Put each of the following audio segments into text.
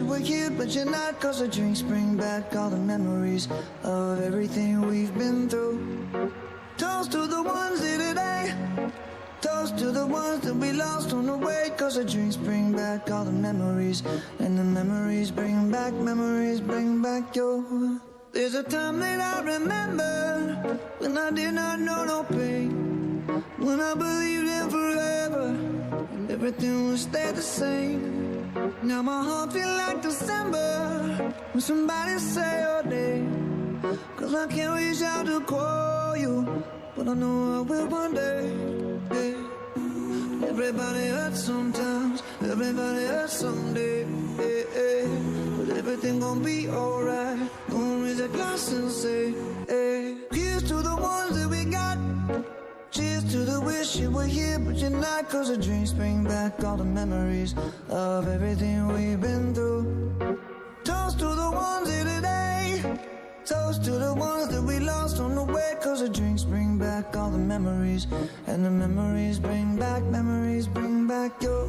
were here, but you're not. Cause the drinks bring back all the memories of everything we've been through. Toast to the ones here today. Toast to the ones that we lost on the way. Cause the drinks bring back all the memories, and the memories bring back your. There's a time that I remember when I did not know no pain, when I believed in forever and everything would stay the same. Now my heart feel like December when somebody say your name. Cause I can't reach out to call you, but I know I will one day. Hey. Everybody hurts sometimes, everybody hurts someday. Hey, hey. But everything gon' be alright. Gonna raise a glass and say, hey. Here's to the ones that we got. Cheers to the wish you were here, but you're not. Cause the drinks bring back all the memories of everything we've been through. Toast to the ones here today. Toast to the ones that we lost on the way. Cause the drinks bring back all the memories, and the memories bring back your. Memories bring back your.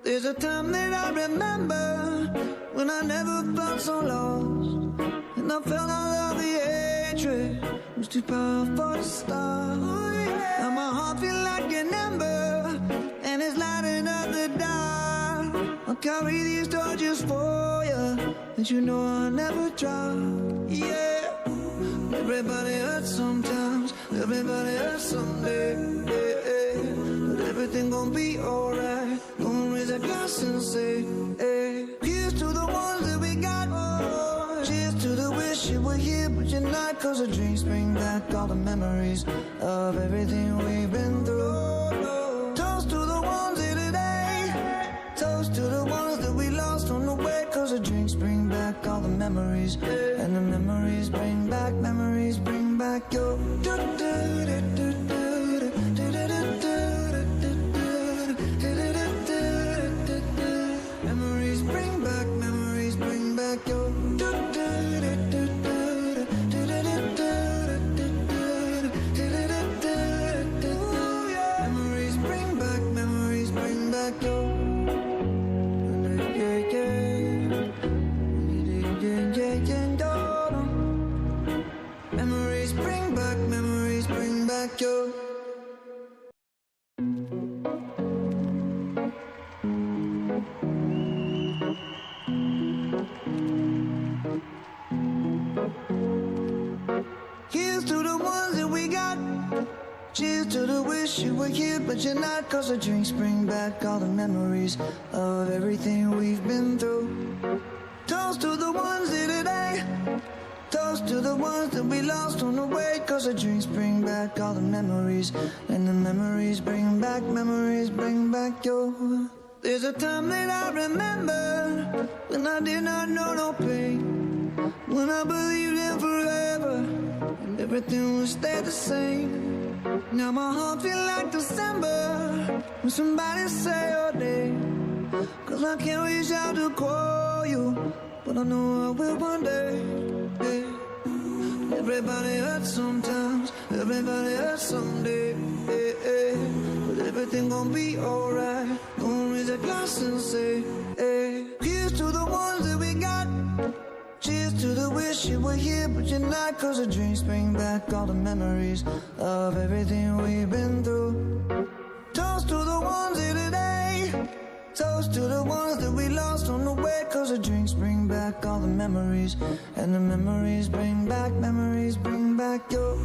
There's a time that I remember when I never felt so lost, and I felt all of the hatred was too powerful to stop. Now my heart feel like an ember, and it's lighting up the dark. I'll carry these torches for you, and you know I'll never drop. Yeah. Everybody hurts sometimes, everybody hurts someday. Yeah, yeah. But everything gon' be alright. Gonna raise a glass and say, hey. Here's to the ones that we got. Oh, cheers to the wish you were here, but you're not. Cause the drinks bring back all the memories of everything we've been through. Toast to the ones here today. Toast to the ones that we lost on the way. Cause the drinks bring back all the memories, and the memories bring back your. Memories bring back your. Memories bring back your. Memories bring back your. Here's to the ones that we got. Cheers to the wish you were here, but you're not. Cause the drinks bring back all the memories of everything we've been through. Toast to the ones here today. Toast to the ones that we lost on the way. Cause the drinks bring back all the memories, and the memories bring back your. There's a time that I remember when I did not know no pain, when I believed in forever and everything would stay the same. Now my heart feel like December when somebody say your name. Cause I can't reach out to call you, but I know I will one day. Hey. Everybody hurts sometimes, everybody hurts someday. Hey, hey. But everything gon' be alright. Gonna raise a glass and say, hey. Here's to the ones that we got. Cheers to the wish you were here, but you're not. Cause the drinks bring back all the memories of everything we've been through. Toast to the ones here today. Toast to the ones that we lost on the way. Cause the drinks bring back all the memories, and the memories bring back your. Memories bring back your.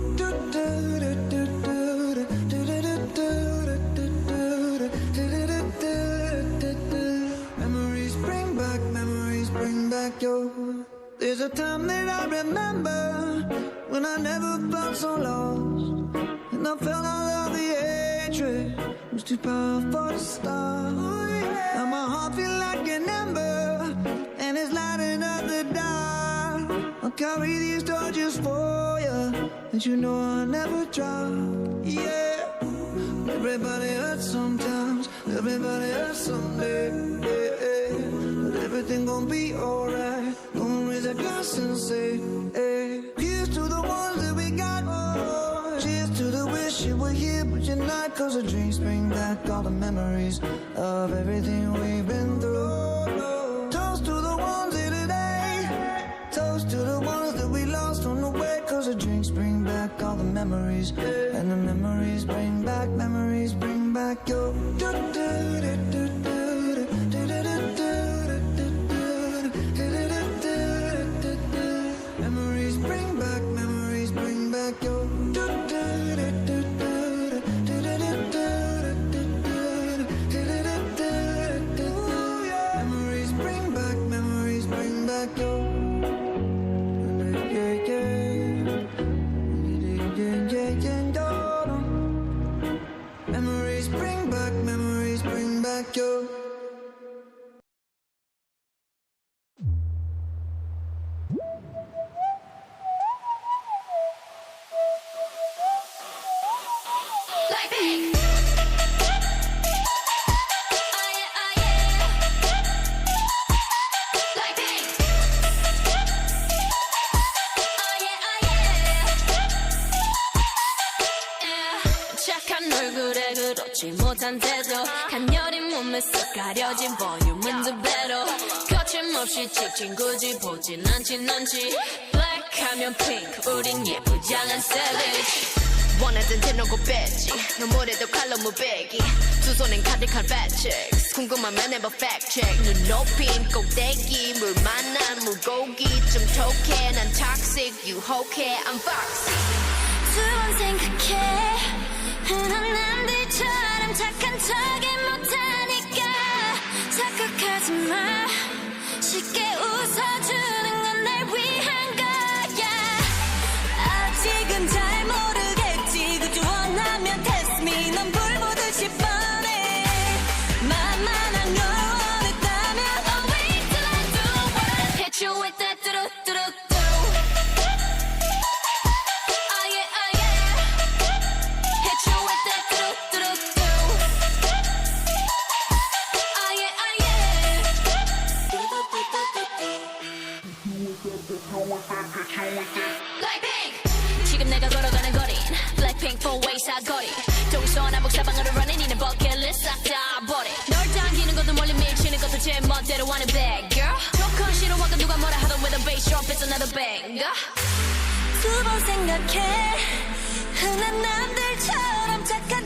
There's a time that I remember when I never felt so lost, and I felt all of the hatred was too powerful to stop. Now my heart feel like an ember, and it's lighting up the dark. I'll carry these torches for you, and you know I'll never drop. Yeah. Everybody hurts sometimes, everybody hurts someday. Yeah, yeah. But everything gon' be alright. Gonna raise a glass and say, hey. Here's to the one night, cause the dreams bring back all the memories of everything we've been through. Toast to the ones here today, toast to the ones that we lost on the way, cause the drinks bring back all the memories, and the memories bring back your memories bring back your memories bring back your memories bring back your Blackpink. Oh yeah, oh yeah. Blackpink. Oh yeah, oh yeah. 착한 얼굴에 그렇지 못한 태도, 간녀린 몸에 쏙 가려진 볼륨은 두 배로, 거침없이 찍힌 굳이 보진 않지 넌지. 블랙하면 핑크, 우린 예쁘장한 savage. 원하던 대놓고 뺐지, 너무래도 칼로 무배기, 두 손엔 가득한 fat chicks. 궁금하면 해봐 fact check. 눈 높인 꼭대기, 물 만난 물고기, 좀 톡해. 난 toxic, 유혹해, I'm foxy. 두 번 생각해, 흔한 남들처럼 착한 척이 못하니까 착각하지 마. 쉽게 웃어주는 건 날 위한 거야. 아직은 잘 모르겠지, 그저 원하면 test me. 넌 불 보듯이 뻔해. 만만한 걸 원했다면 I'll wait till I do what hit you with that 뚜루뚜루뚜. Oh yeah, oh yeah. Hit you with that 뚜루뚜루뚜. Oh yeah, oh yeah. Blackpink. 지금 내가 걸어가는 거린 Blackpink four-way 사거리. 동서남북 사방으로 running 이는 버킷리스트 싹 다 버려. 널 당기는 것도 멀리 밀치는 것도 제 멋대로 하는 bad girl. 조건 싫어하고 누가 뭐라 하던 with a bass drop it's another banger. 두 번 생각해, 흔한 남들처럼 착한